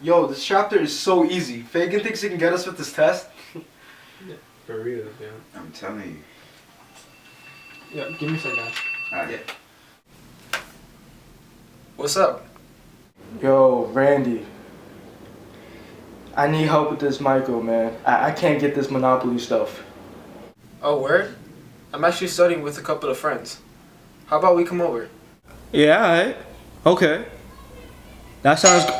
Yo, this chapter is so easy. Fagin thinks he can get us with this test. For real, yeah. I'm telling you. Yeah, give me a second. Alright. What's up? Yo, Randy. I need help with this micro, man. I can't get this Monopoly stuff. Oh, word? I'm actually studying with a couple of friends. How about we come over? Yeah, alright. Okay. That sounds good.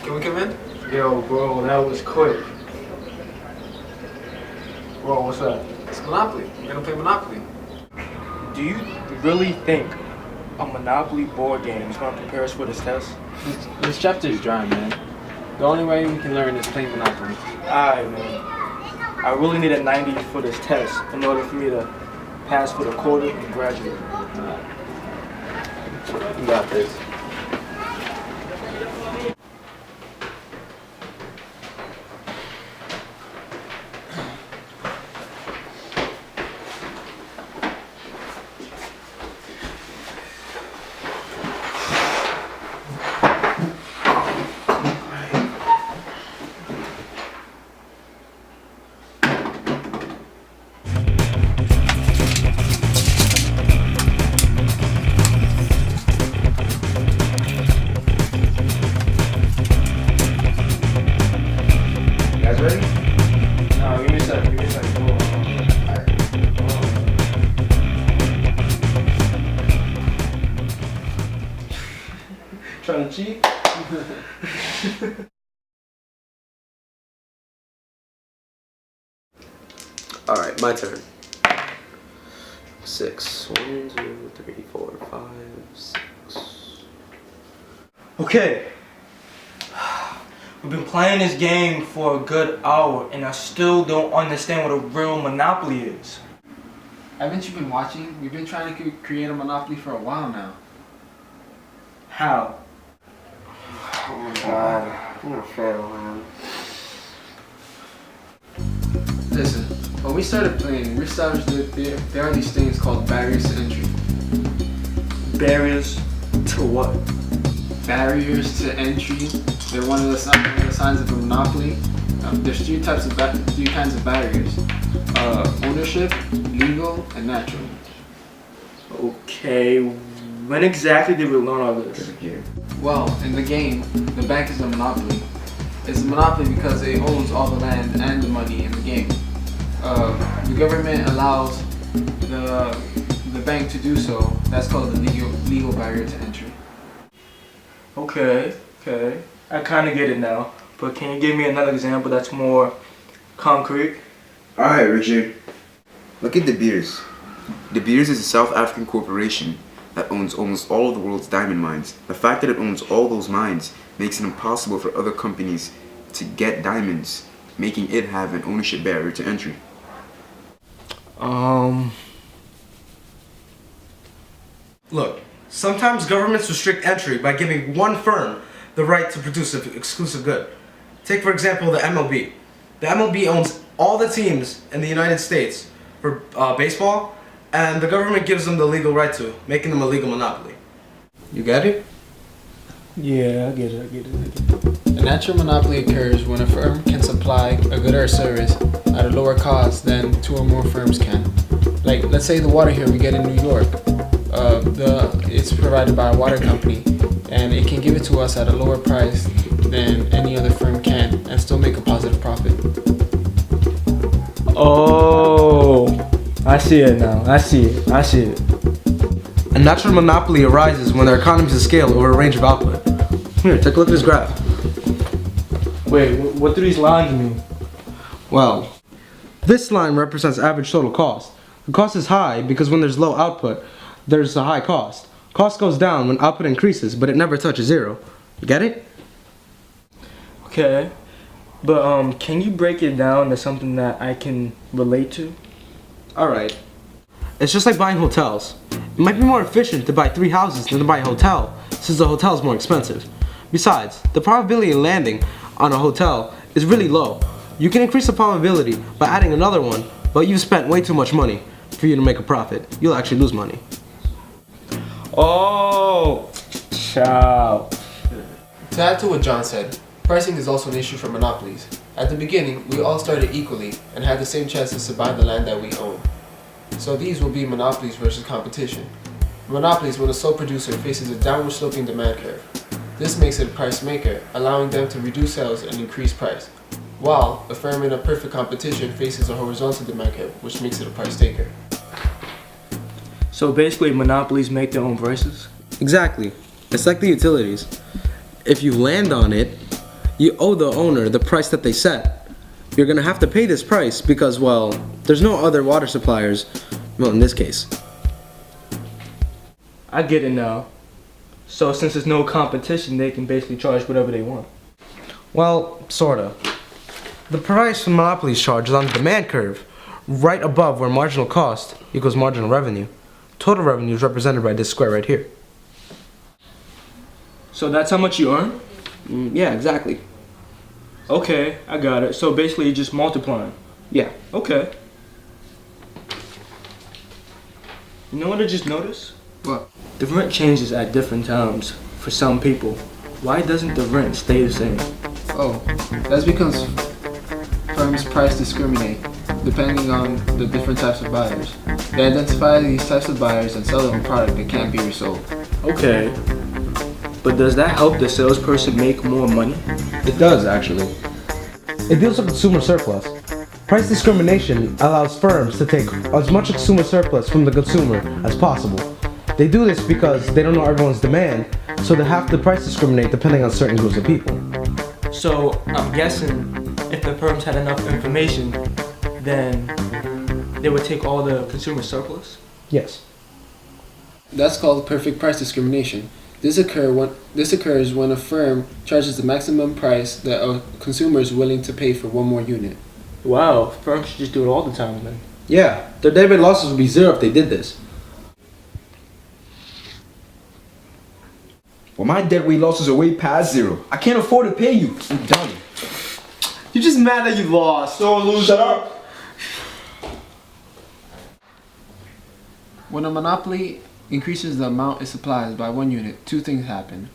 Can we come in? Yo, bro, that was quick. Bro, what's up? It's Monopoly. We're gonna play Monopoly. Do you really think a Monopoly board game is gonna prepare us for this test? This chapter is dry, man. The only way we can learn is playing Monopoly. Alright, man. I really need a 90 for this test in order for me to pass for the quarter and graduate. You got this. You guys ready? No, give me a second, give me a second. Hold on. Trying to cheat? Alright, my turn. 6. 1, 2, 3, 4, 5, 6. Okay. We've been playing this game for a good hour and I still don't understand what a real Monopoly is. Haven't you been watching? We've been trying to create a Monopoly for a while now. How? Oh my god. I'm gonna fail, man. Listen, when we started playing, we established that there are these things called barriers to entry. Barriers to what? Barriers to entry. They're one of the signs of a monopoly. There's three kinds of barriers: ownership, legal, and natural. Okay, when exactly did we learn all this? Well, in the game, the bank is a monopoly. It's a monopoly because it owns all the land and the money in the game. The government allows the bank to do so. That's called the legal barrier to entry. Okay. I kind of get it now, but can you give me another example that's more concrete? Alright, Richard. Look at De Beers. De Beers is a South African corporation that owns almost all of the world's diamond mines. The fact that it owns all those mines makes it impossible for other companies to get diamonds, making it have an ownership barrier to entry. Look, sometimes governments restrict entry by giving one firm the right to produce an exclusive good. Take, for example, the MLB. The MLB owns all the teams in the United States for baseball, and the government gives them the legal right to, making them a legal monopoly. You get it? Yeah, I get it. A natural monopoly occurs when a firm can supply a good or service at a lower cost than two or more firms can. Like, let's say the water here we get in New York. It's provided by a water company, and it can give it to us at a lower price than any other firm can, and still make a positive profit. Oh, I see it now. I see it. A natural monopoly arises when there are economies of scale over a range of output. Here, take a look at this graph. Wait, what do these lines mean? Well, this line represents average total cost. The cost is high because when there's low output, there's a high cost. Cost goes down when output increases, but it never touches zero. You get it? Okay, but can you break it down to something that I can relate to? Alright. It's just like buying hotels. It might be more efficient to buy 3 houses than to buy a hotel, since the hotel is more expensive. Besides, the probability of landing on a hotel is really low. You can increase the probability by adding another one, but you've spent way too much money for you to make a profit. You'll actually lose money. Oh, ciao. To add to what John said, pricing is also an issue for monopolies. At the beginning, we all started equally and had the same chances to buy the land that we own. So these will be monopolies versus competition. Monopolies when a sole producer faces a downward sloping demand curve. This makes it a price maker, allowing them to reduce sales and increase price, while a firm in a perfect competition faces a horizontal demand curve, which makes it a price taker. So basically, monopolies make their own prices? Exactly. It's like the utilities. If you land on it, you owe the owner the price that they set. You're gonna have to pay this price because, well, there's no other water suppliers, well, in this case. I get it now. So since there's no competition, they can basically charge whatever they want. Well, sorta. The price monopolies charge is on the demand curve, right above where marginal cost equals marginal revenue. Total revenue is represented by this square right here. So that's how much you earn? Yeah, exactly. Okay, I got it. So basically, you're just multiplying. Yeah. Okay. You know what I just noticed? What? The rent changes at different times for some people. Why doesn't the rent stay the same? Oh, that's because firms price discriminate depending on the different types of buyers. They identify these types of buyers and sell them a product that can't be resold. Okay. But does that help the salesperson make more money? It does, actually. It deals with consumer surplus. Price discrimination allows firms to take as much consumer surplus from the consumer as possible. They do this because they don't know everyone's demand, so they have to price discriminate depending on certain groups of people. So I'm guessing if the firms had enough information, then they would take all the consumer surplus? Yes. That's called perfect price discrimination. This occurs when a firm charges the maximum price that a consumer is willing to pay for one more unit. Wow, firms should just do it all the time then. Yeah, their debit losses would be zero if they did this. Well, my deadweight losses are way past zero. I can't afford to pay you. I'm done. You're just mad that you lost. So loser. Shut up. When a monopoly increases the amount it supplies by 1 unit, two things happen.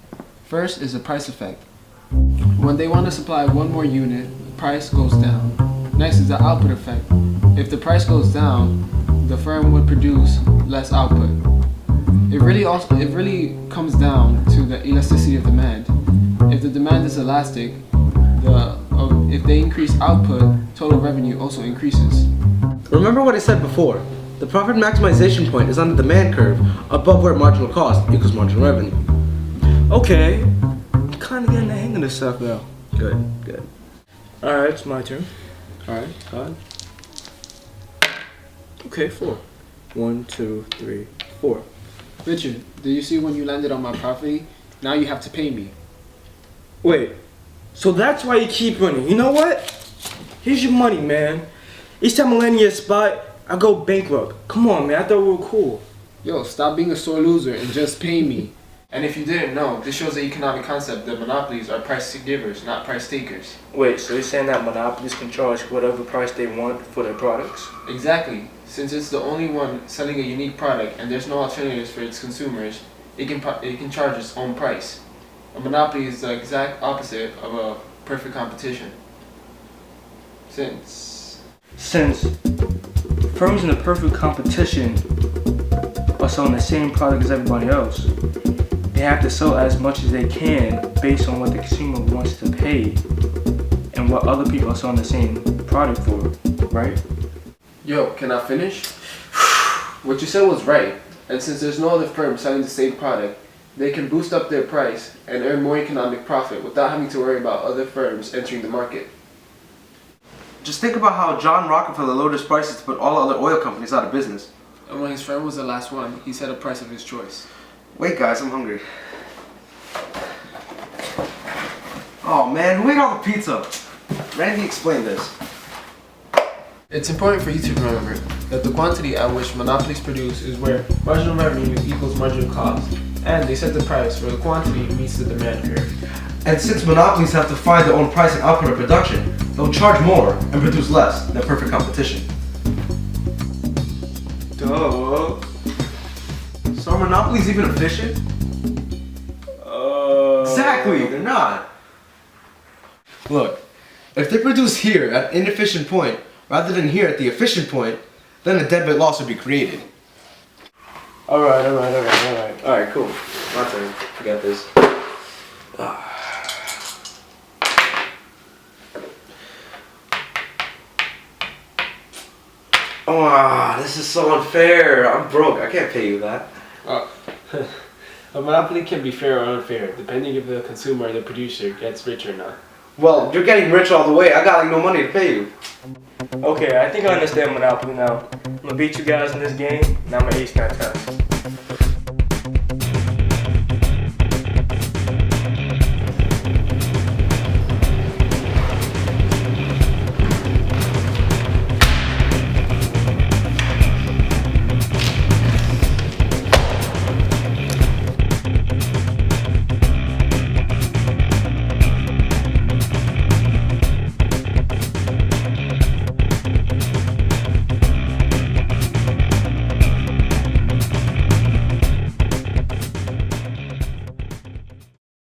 First is the price effect. When they want to supply one more unit, price goes down. Next is the output effect. If the price goes down, the firm would produce less output. It really comes down to the elasticity of demand. If the demand is elastic, if they increase output, total revenue also increases. Remember what I said before. The profit maximization point is on the demand curve above where marginal cost equals marginal revenue. Okay, I'm kind of getting the hang of this stuff now. Good, good. Alright, it's my turn. Alright? God. Okay, 4. 1, 2, 3, 4. Richard, do you see when you landed on my property? Now you have to pay me. Wait, so that's why you keep running. You know what? Here's your money, man. Each time I land in your spot, I go bankrupt. Come on, man. I thought we were cool. Yo, stop being a sore loser and just pay me. And if you didn't know, this shows the economic concept that monopolies are price givers, not price takers. Wait, so you're saying that monopolies can charge whatever price they want for their products? Exactly. Since it's the only one selling a unique product and there's no alternatives for its consumers, it can charge its own price. A monopoly is the exact opposite of a perfect competition. Since firms in a perfect competition are selling the same product as everybody else, they have to sell as much as they can based on what the consumer wants to pay and what other people are selling the same product for, right? Yo, can I finish? What you said was right, and since there's no other firm selling the same product, they can boost up their price and earn more economic profit without having to worry about other firms entering the market. Just think about how John Rockefeller lowered his prices to put all other oil companies out of business. And when his friend was the last one, he set a price of his choice. Wait, guys, I'm hungry. Oh man, who ate all the pizza? Randy explained this. It's important for you to remember that the quantity at which monopolies produce is where marginal revenue equals marginal cost, and they set the price where the quantity meets the demand curve. And since monopolies have to find their own price and output of production, they'll charge more and produce less than perfect competition. Duh. So are monopolies even efficient? Exactly, they're not. Look, if they produce here at an inefficient point rather than here at the efficient point, then a deadbit loss would be created. Alright, cool. My turn. I got this. Oh, this is so unfair. I'm broke. I can't pay you that. A monopoly can be fair or unfair, depending if the consumer or the producer gets rich or not. Well, you're getting rich all the way. I got like no money to pay you. Okay, I think I understand Monopoly now. I'm gonna beat you guys in this game, and I'm gonna ace that test.